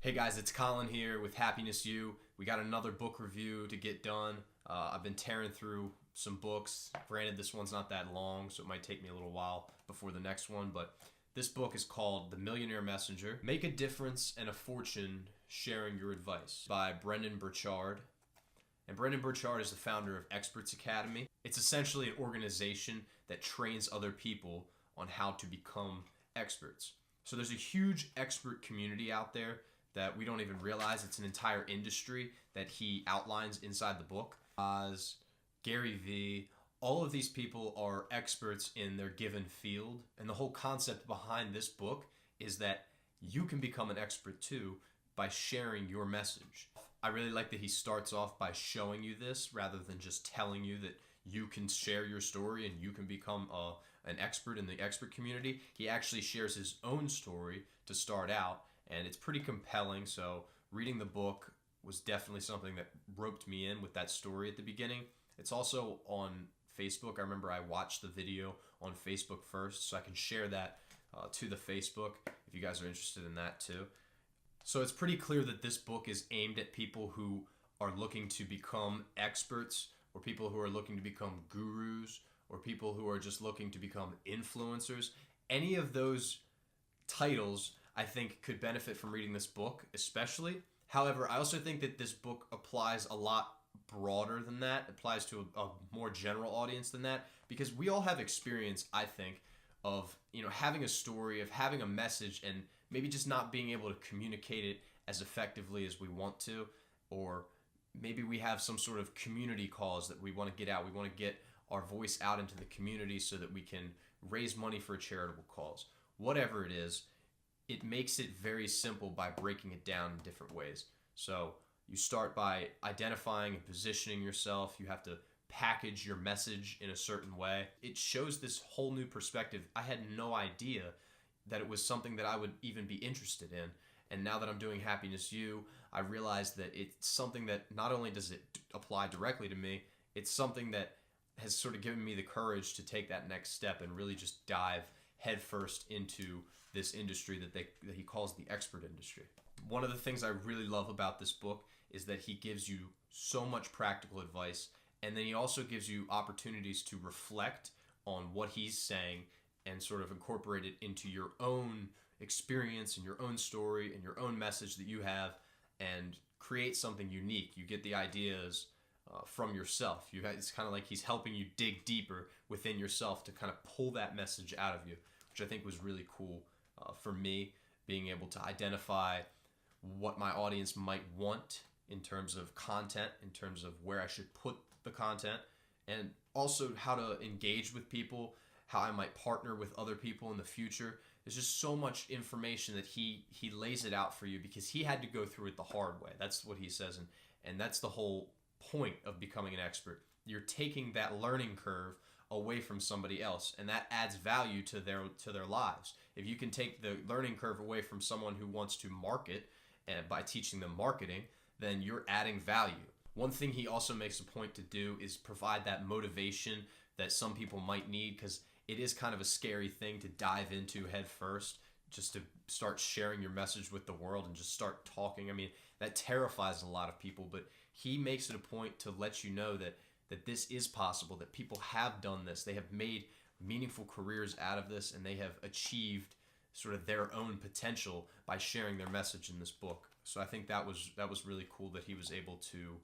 Hey guys, it's Colin here with Happiness You. We got another book review to get done. I've been tearing through some books. Granted, this one's not that long, so it might take me a little while before the next one, but this book is called The Millionaire Messenger. Make a Difference and a Fortune Sharing Your Advice by Brendon Burchard. And Brendon Burchard is the founder of Experts Academy. It's essentially an organization that trains other people on how to become experts. So there's a huge expert community out there that we don't even realize. It's an entire industry that he outlines inside the book. Gary Vee, all of these people are experts in their given field. And the whole concept behind this book is that you can become an expert too by sharing your message. I really like that he starts off by showing you this rather than just telling you that you can share your story and you can become an expert in the expert community. He actually shares his own story to start out, and it's pretty compelling. So reading the book was definitely something that roped me in with that story at the beginning. It's also on Facebook. I remember I watched the video on Facebook first, so I can share that to the Facebook if you guys are interested in that too. So it's pretty clear that this book is aimed at people who are looking to become experts, or people who are looking to become gurus, or people who are just looking to become influencers. Any of those titles, I think, could benefit from reading this book, especially. However, I also think that this book applies a lot broader than that. It applies to a more general audience than that, because we all have experience, I think, of having a story, of having a message, and maybe just not being able to communicate it as effectively as we want to, or maybe we have some sort of community cause that we want to get out. We want to get our voice out into the community so that we can raise money for a charitable cause. Whatever it is, it makes it very simple by breaking it down in different ways. So you start by identifying and positioning yourself. You have to package your message in a certain way. It shows this whole new perspective. I had no idea that it was something that I would even be interested in. And now that I'm doing Happiness You, I realize that it's something that not only does it apply directly to me, it's something that has sort of given me the courage to take that next step and really just dive headfirst into this industry that he calls the expert industry. One of the things I really love about this book is that he gives you so much practical advice, and then he also gives you opportunities to reflect on what he's saying and sort of incorporate it into your own experience and your own story and your own message that you have, and create something unique. You get the ideas from yourself. It's kind of like he's helping you dig deeper within yourself to kind of pull that message out of you, which I think was really cool for me, being able to identify what my audience might want in terms of content, in terms of where I should put the content, and also how to engage with people, how I might partner with other people in the future. There's just so much information that he lays it out for you, because he had to go through it the hard way. That's what he says, and that's the whole point of becoming an expert. You're taking that learning curve away from somebody else, and that adds value to their lives. If you can take the learning curve away from someone who wants to market, and by teaching them marketing, then you're adding value. One thing he also makes a point to do is provide that motivation that some people might need, because it is kind of a scary thing to dive into head first, just to start sharing your message with the world and just start talking. I mean, that terrifies a lot of people, but he makes it a point to let you know that this is possible, that people have done this. They have made meaningful careers out of this, and they have achieved sort of their own potential by sharing their message in this book. So I think that was really cool that he was able to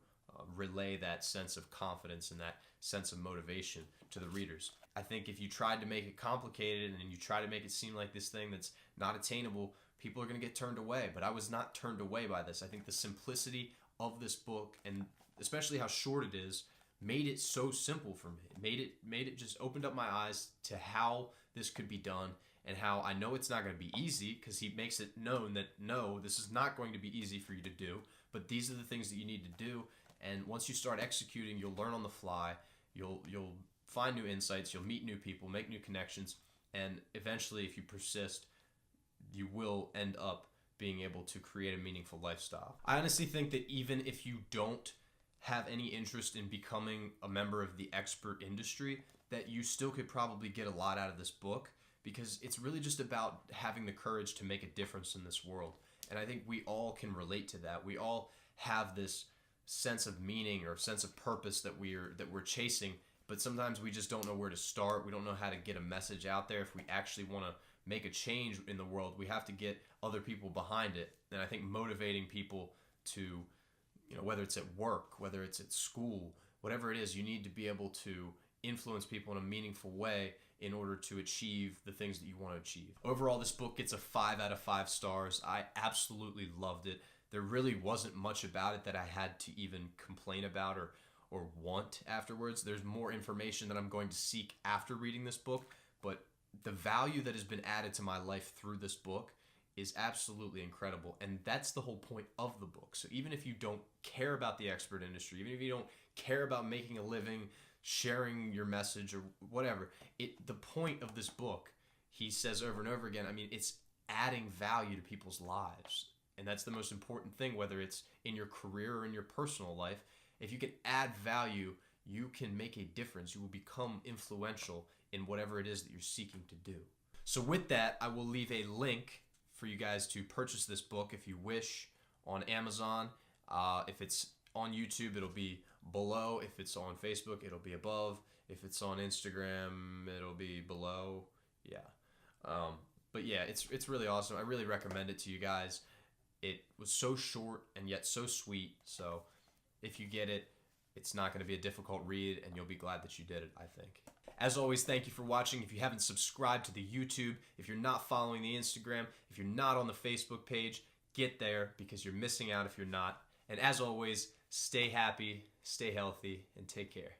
relay that sense of confidence and that sense of motivation to the readers. I think if you tried to make it complicated and you try to make it seem like this thing that's not attainable, people are going to get turned away. But I was not turned away by this. I think the simplicity of this book, and especially how short it is, made it so simple for me. Made it just opened up my eyes to how this could be done, and how I know it's not going to be easy, because he makes it known that no, this is not going to be easy for you to do, but these are the things that you need to do. And once you start executing, you'll learn on the fly. You'll find new insights. You'll meet new people, make new connections, and eventually, if you persist, you will end up being able to create a meaningful lifestyle. I honestly think that even if you don't have any interest in becoming a member of the expert industry, that you still could probably get a lot out of this book, because it's really just about having the courage to make a difference in this world. And I think we all can relate to that. We all have this sense of meaning or sense of purpose that we're chasing, but sometimes we just don't know where to start. We don't know how to get a message out there. If we actually want to make a change in the world, we have to get other people behind it. And I think motivating people to, whether it's at work, whether it's at school, whatever it is, you need to be able to influence people in a meaningful way in order to achieve the things that you want to achieve. Overall, this book gets a 5 out of 5 stars. I absolutely loved it. There really wasn't much about it that I had to even complain about or want afterwards. There's more information that I'm going to seek after reading this book, but the value that has been added to my life through this book is absolutely incredible, and that's the whole point of the book. So even if you don't care about the expert industry, even if you don't care about making a living, sharing your message or whatever, the point of this book, he says over and over again, I mean, it's adding value to people's lives. And that's the most important thing, whether it's in your career or in your personal life. If you can add value, you can make a difference. You will become influential in whatever it is that you're seeking to do. So with that, I will leave a link for you guys to purchase this book if you wish on Amazon. If it's on YouTube, it'll be below. If it's on Facebook, it'll be above. If it's on Instagram, it'll be below. Yeah. But yeah, it's really awesome. I really recommend it to you guys. It was so short and yet so sweet. So if you get it, it's not going to be a difficult read, and you'll be glad that you did it, I think. As always, thank you for watching. If you haven't subscribed to the YouTube, if you're not following the Instagram, if you're not on the Facebook page, get there, because you're missing out if you're not. And as always, stay happy, stay healthy, and take care.